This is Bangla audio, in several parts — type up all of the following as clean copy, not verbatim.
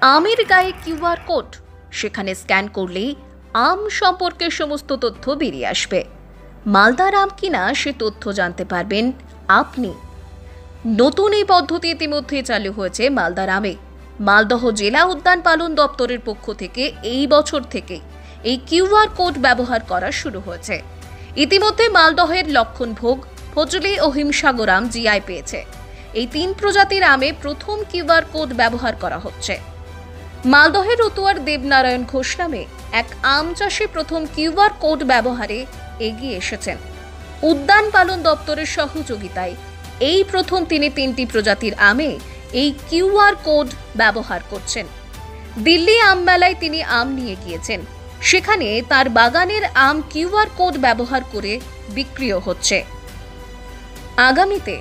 আমের গায়ে কিউআর কোড, সেখানে স্ক্যান করলেই আম সম্পর্কে সমস্ত তথ্য বেরিয়ে আসবে। মালদার আম কিনা সে তথ্য জানতে পারবেন আপনি। নতুন এই পদ্ধতি ইতিমধ্যে চালু হয়েছে মালদার আমে। মালদহ জেলা উদ্যান পালন দপ্তরের পক্ষ থেকে এই বছর থেকে এই কিউআর কোড ব্যবহার করা শুরু হয়েছে। ইতিমধ্যে মালদহের লক্ষণভোগ, ফজলি ও হিমসাগর আম জিআই পেয়েছে। এই 3 প্রজাতির আমে প্রথম কিউআর কোড ব্যবহার করা হচ্ছে। মালদহের রতুয়ার দেবনারায়ণ ঘোষ নামে এক আম চাষি প্রথম কিউআর কোড ব্যবহারে এগিয়ে এসেছেন। উদ্যান পালন দপ্তরের সহযোগিতায় এই প্রথম তিনি 3টি প্রজাতির আমে এই কিউআর কোড ব্যবহার করছেন। দিল্লি আম মেলায় তিনি আম নিয়ে গিয়েছেন। সেখানে তার বাগানের আম কিউআর কোড ব্যবহার করে বিক্রিও হচ্ছে। আগামীতে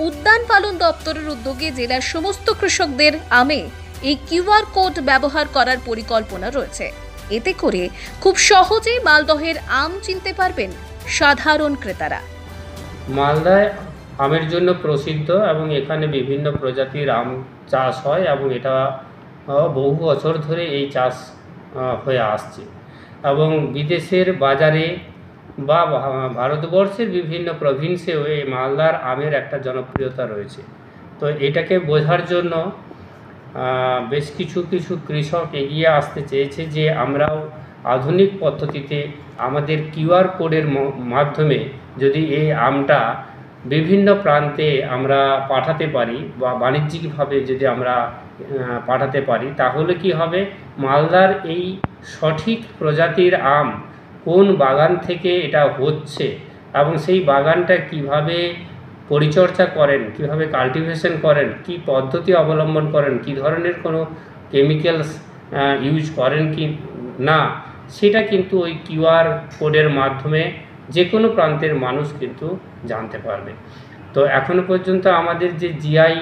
উদ্যান পালন দপ্তরের উদ্যোগে জেলার সমস্ত কৃষকদের আমে এই কিউআর কোড ব্যবহার করার পরিকল্পনা রয়েছে। এতে করে খুব সহজেই মালদহের আম চিনতে পারবেন সাধারণ ক্রেতারা। মালদায় আমের জন্য প্রসিদ্ধ এবং এখানে বিভিন্ন প্রজাতির আম চাষ হয় এবং এটা বহু বছর ধরে এই চাষ হয়ে আসছে এবং বিদেশের বাজারে বা ভারতবর্ষের বিভিন্ন প্রভিন্সেও এই মালদার আমের একটা জনপ্রিয়তা রয়েছে। তো এটাকে বোঝার জন্য বেশ কিছু কৃষক এগিয়ে আসতে চেয়েছে যে আমরাও আধুনিক পদ্ধতিতে আমাদের কিউআর কোডের মাধ্যমে যদি এই আমটা বিভিন্ন প্রান্তে আমরা পাঠাতে পারি বা বাণিজ্যিকভাবে যদি আমরা পাঠাতে পারি, তাহলে কি হবে, মালদার এই সঠিক প্রজাতির আম কোন বাগান থেকে এটা হচ্ছে এবং সেই বাগানটা কিভাবে পরিচর্যা করেন, কিভাবে কাল্টিভেশন করেন, কি পদ্ধতি অবলম্বন করেন, কি ধরনের কোনো কেমিক্যালস ইউজ করেন কি না, সেটা কিন্তু ওই কিউআর কোডের মাধ্যমে যে কোনো প্রান্তের মানুষ কিন্তু জানতে পারবে। তো এখনো পর্যন্ত আমাদের যে জিআই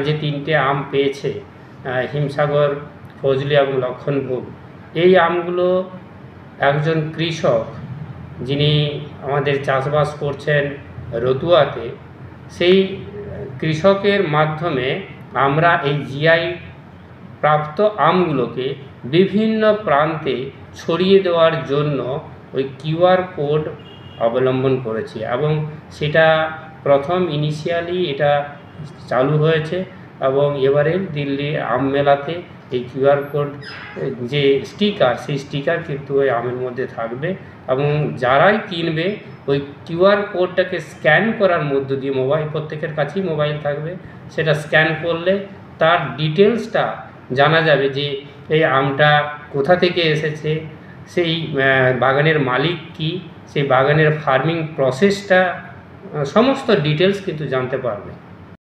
যে 3টে আম পেয়েছে, হিমসাগর, ফজলি এবং লক্ষণভোগ, এই আমগুলো একজন কৃষক যিনি আমাদের চাষবাস করছেন রতুয়াতে, সেই কৃষকের মাধ্যমে আমরা এই জিআই প্রাপ্ত আমগুলোকে বিভিন্ন প্রান্তে ছড়িয়ে দেওয়ার জন্য ওই কিউআর কোড অবলম্বন করেছি এবং সেটা প্রথম ইনিশিয়ালি এটা চালু হয়েছে এবং এবারে দিল্লি আম মেলাতে এই কিউআর কোড যে স্টিকার, সেই স্টিকার কিন্তু ওই আমের মধ্যে থাকবে এবং যারাই কিনবে ওই কিউআর কোডটাকে স্ক্যান করার মধ্য দিয়ে, প্রত্যেকের কাছেই মোবাইল থাকবে, সেটা স্ক্যান করলে তার ডিটেলসটা জানা যাবে যে এই আমটা কোথা থেকে এসেছে, সেই বাগানের মালিক কি, সেই বাগানের ফার্মিং প্রসেসটা, সমস্ত ডিটেলস কিন্তু জানতে পারবে।